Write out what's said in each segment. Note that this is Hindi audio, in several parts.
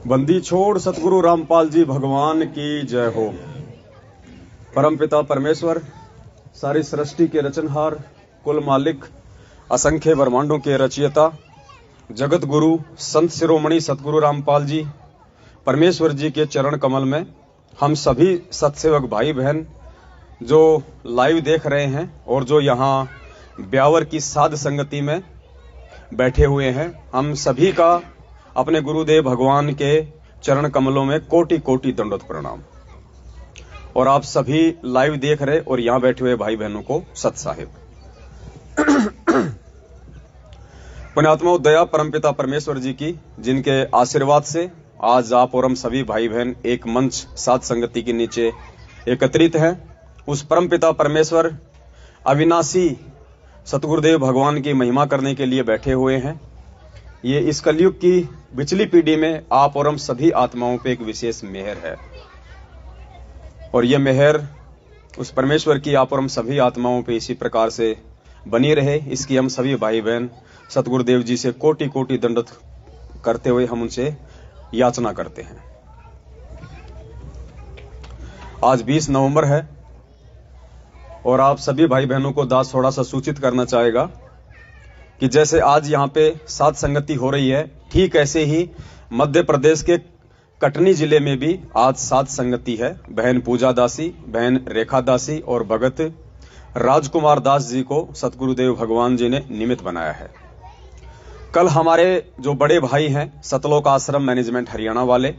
बंदी छोड़ सतगुरु रामपाल जी भगवान की जय हो। परमपिता परमेश्वर, सारी सृष्टि के रचनहार, कुल मालिक, असंख्य ब्रह्मांडों के रचयिता, जगत गुरु संत शिरोमणि सतगुरु रामपाल जी परमेश्वर जी के चरण कमल में हम सभी सत्सेवक भाई बहन जो लाइव देख रहे हैं और जो यहाँ ब्यावर की साध संगति में बैठे हुए हैं, हम सभी का अपने गुरुदेव भगवान के चरण कमलों में कोटि कोटि दंडवत प्रणाम। और आप सभी लाइव देख रहे और यहां बैठे हुए भाई बहनों को सत साहिब। पुण्यात्मा दया परमपिता परमेश्वर जी की, जिनके आशीर्वाद से आज आप और हम सभी भाई बहन एक मंच साध संगति के नीचे एकत्रित हैं। उस परमपिता परमेश्वर अविनाशी सतगुरुदेव भगवान की महिमा करने के लिए बैठे हुए हैं। ये इस कलयुग की पिछली पीढ़ी में आप और हम सभी आत्माओं पे एक विशेष मेहर है, और ये मेहर उस परमेश्वर की आप और हम सभी आत्माओं पे इसी प्रकार से बनी रहे, इसकी हम सभी भाई बहन सतगुरुदेव जी से कोटि कोटि दंडवत करते हुए हम उनसे याचना करते हैं। आज 20 नवंबर है और आप सभी भाई बहनों को दास थोड़ा सा सूचित करना चाहेगा कि जैसे आज यहाँ पे साध संगति हो रही है, ठीक ऐसे ही मध्य प्रदेश के कटनी जिले में भी आज साध संगति है। बहन पूजा दासी, बहन रेखा दासी और भगत राजकुमार दास जी को सतगुरुदेव भगवान जी ने निमित्त बनाया है। कल हमारे जो बड़े भाई हैं सतलोक आश्रम मैनेजमेंट हरियाणा वाले,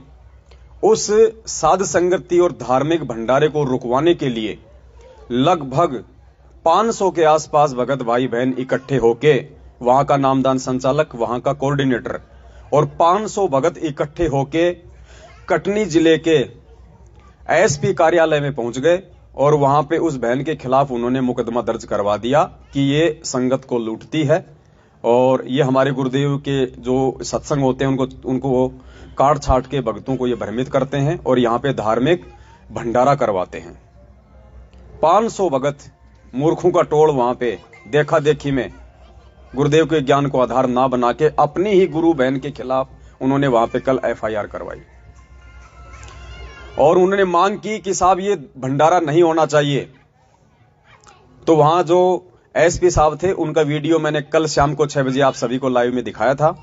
उस साध संगति और धार्मिक भंडारे को रुकवाने के लिए लगभग 500 के आसपास भगत भाई बहन इकट्ठे होके, वहां का नामदान संचालक, वहां का कोऑर्डिनेटर और 500 भगत इकट्ठे होके कटनी जिले के एसपी कार्यालय में पहुंच गए और वहां पे उस बहन के खिलाफ उन्होंने मुकदमा दर्ज करवा दिया कि ये संगत को लूटती है और ये हमारे गुरुदेव के जो सत्संग होते हैं उनको काट छाट के भक्तों को ये भ्रमित करते हैं और यहाँ पे धार्मिक भंडारा करवाते हैं। 500 भगत मूर्खों का टोल वहां पे देखा देखी में गुरुदेव के ज्ञान को आधार ना बना के अपनी ही गुरु बहन के खिलाफ उन्होंने वहां पे कल एफआईआर करवाई और उन्होंने मांग की कि साहब ये भंडारा नहीं होना चाहिए। तो वहां जो एसपी साहब थे उनका वीडियो मैंने कल शाम को 6 बजे आप सभी को लाइव में दिखाया था।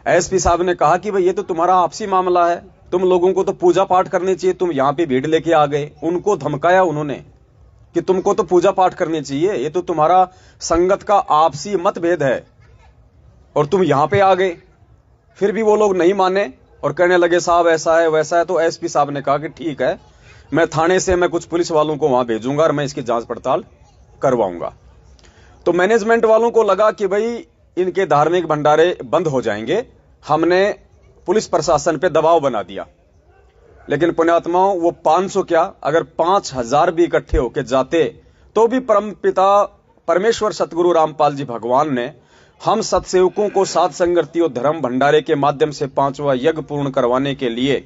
एसपी साहब ने कहा कि भाई ये तो तुम्हारा आपसी मामला है, तुम लोगों को तो पूजा पाठ करनी चाहिए, तुम यहां पे भीड़ लेके आ गए। उनको धमकाया उन्होंने कि तुमको तो पूजा पाठ करनी चाहिए, ये तो तुम्हारा संगत का आपसी मतभेद है और तुम यहां पे आ गए। फिर भी वो लोग नहीं माने और कहने लगे साहब ऐसा है वैसा है। तो एसपी साहब ने कहा कि ठीक है, मैं थाने से मैं कुछ पुलिस वालों को वहां भेजूंगा और मैं इसकी जांच पड़ताल करवाऊंगा। तो मैनेजमेंट वालों को लगा कि भाई इनके धार्मिक भंडारे बंद हो जाएंगे, हमने पुलिस प्रशासन पे दबाव बना दिया। लेकिन पुण्यात्माओं, वो 500 क्या, अगर 5000 भी इकट्ठे होके जाते तो भी परमपिता परमेश्वर सतगुरु रामपाल जी भगवान ने हम सत्सेवकों को साध संगति और धर्म भंडारे के माध्यम से 5वां यज्ञ पूर्ण करवाने के लिए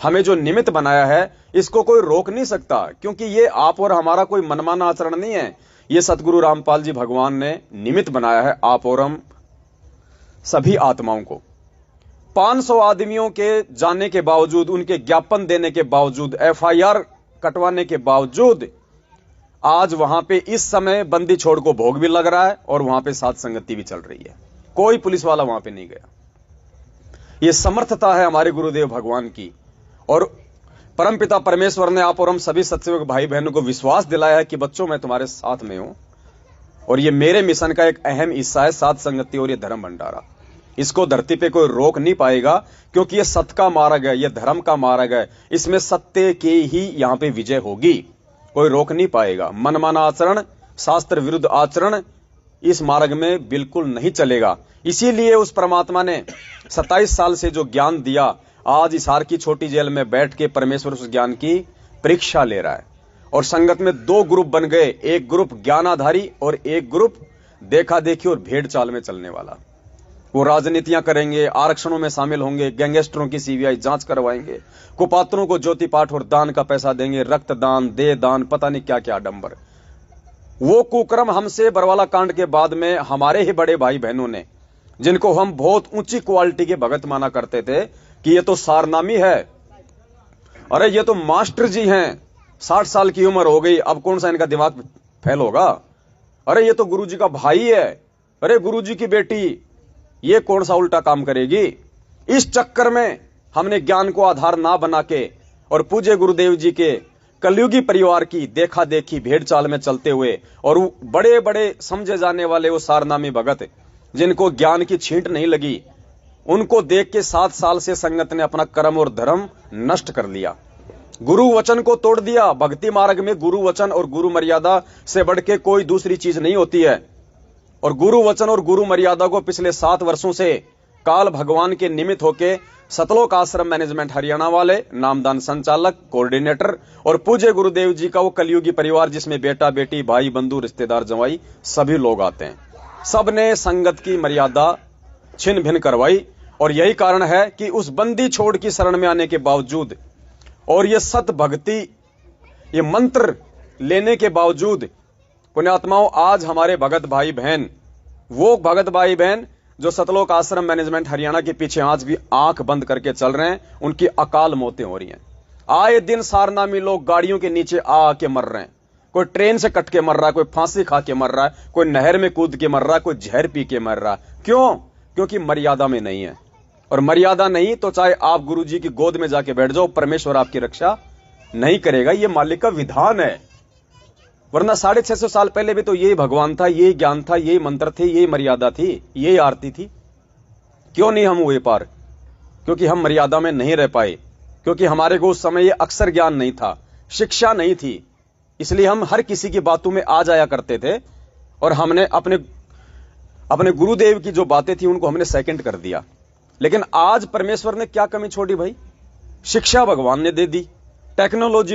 हमें जो निमित्त बनाया है, इसको कोई रोक नहीं सकता, क्योंकि ये आप और हमारा कोई मनमाना आचरण नहीं है। ये सतगुरु रामपाल जी भगवान ने निमित्त बनाया है आप और हम सभी आत्माओं को। 500 आदमियों के जाने के बावजूद, उनके ज्ञापन देने के बावजूद, एफआईआर कटवाने के बावजूद आज वहां पे इस समय बंदी छोड़ को भोग भी लग रहा है और वहां पे साध संगति भी चल रही है। कोई पुलिस वाला वहां पे नहीं गया। यह समर्थता है हमारे गुरुदेव भगवान की और परमपिता परमेश्वर ने आप और हम सभी सत्सेवक भाई बहनों को विश्वास दिलाया है कि बच्चों मैं तुम्हारे साथ में हूं और ये मेरे मिशन का एक अहम हिस्सा है साध संगति और ये धर्म भंडारा। इसको धरती पे कोई रोक नहीं पाएगा, क्योंकि ये सत्य का मार्ग है, ये धर्म का मार्ग है। इसमें सत्य की ही यहां पे विजय होगी, कोई रोक नहीं पाएगा। मनमाना आचरण, शास्त्र विरुद्ध आचरण इस मार्ग में बिल्कुल नहीं चलेगा। इसीलिए उस परमात्मा ने 27 साल से जो ज्ञान दिया, आज हिसार की छोटी जेल में बैठ के परमेश्वर उस ज्ञान की परीक्षा ले रहा है। और संगत में 2 ग्रुप बन गए, एक ग्रुप ज्ञानाधारी और एक ग्रुप देखा देखी और भेड़ चाल में चलने वाला। वो राजनीतियां करेंगे, आरक्षणों में शामिल होंगे, गैंगस्टरों की सीबीआई जांच करवाएंगे, कुपात्रों को ज्योति पाठ और दान का पैसा देंगे, रक्तदान, देह दान, पता नहीं क्या क्या आडंबर। वो कुक्रम हमसे बरवाला कांड के बाद में हमारे ही बड़े भाई बहनों ने, जिनको हम बहुत ऊंची क्वालिटी के भगत माना करते थे, कि ये तो सारनामी है, अरे ये तो मास्टर जी हैं, 60 साल की उम्र हो गई, अब कौन सा इनका दिमाग फेल होगा, अरे ये तो गुरुजी का भाई है, अरे गुरुजी की बेटी, ये कौन सा उल्टा काम करेगी। इस चक्कर में हमने ज्ञान को आधार ना बना के और पूज्य गुरुदेव जी के कलयुगी परिवार की देखा देखी भेड़ चाल में चलते हुए और बड़े बड़े समझे जाने वाले वो सारनामी भगत जिनको ज्ञान की छींट नहीं लगी, उनको देख के 7 साल से संगत ने अपना कर्म और धर्म नष्ट कर लिया, गुरु वचन को तोड़ दिया। भक्ति मार्ग में गुरु वचन और गुरु मर्यादा से बढ़ के कोई दूसरी चीज नहीं होती है। और गुरु वचन और गुरु मर्यादा को पिछले 7 वर्षों से काल भगवान के निमित्त होके सतलोक आश्रम मैनेजमेंट हरियाणा वाले, नामदान संचालक, कोऑर्डिनेटर और पूज्य गुरुदेव जी का वो कलयुगी परिवार जिसमें बेटा बेटी भाई बंधु रिश्तेदार जवाई सभी लोग आते हैं, सबने संगत की मर्यादा छिन्न भिन्न करवाई। और यही कारण है कि उस बंदी छोड़ की शरण में आने के बावजूद और ये सत भक्ति, ये मंत्र लेने के बावजूद पुण्यात्माओं, आज हमारे भगत भाई बहन, वो भगत भाई बहन जो सतलोक आश्रम मैनेजमेंट हरियाणा के पीछे आज भी आंख बंद करके चल रहे हैं, उनकी अकाल मौतें हो रही हैं। आए दिन सारनामी लोग गाड़ियों के नीचे आके मर रहे हैं, कोई ट्रेन से कट के मर रहा है, कोई फांसी खा के मर रहा है, कोई नहर में कूद के मर रहा है, कोई जहर पी के मर रहा है। क्यों? क्योंकि मर्यादा में नहीं है। और मर्यादा नहीं तो चाहे आप गुरुजी की गोद में जाके बैठ जाओ, परमेश्वर आपकी रक्षा नहीं करेगा, ये मालिक का विधान है। वरना 650 साल पहले भी तो यही भगवान था, यही ज्ञान था, यही मंत्र थे, यही मर्यादा थी, यही आरती थी। क्यों नहीं हम हुए पार? क्योंकि हम मर्यादा में नहीं रह पाए, क्योंकि हमारे को उस समय ये अक्षर ज्ञान नहीं था, शिक्षा नहीं थी, इसलिए हम हर किसी की बातों में आ जाया करते थे और हमने अपने गुरुदेव की जो बातें थी उनको हमने सेकंड कर दिया। लेकिन आज परमेश्वर ने क्या कमी छोड़ी भाई? शिक्षा भगवान ने दे दी, टेक्नोलॉजी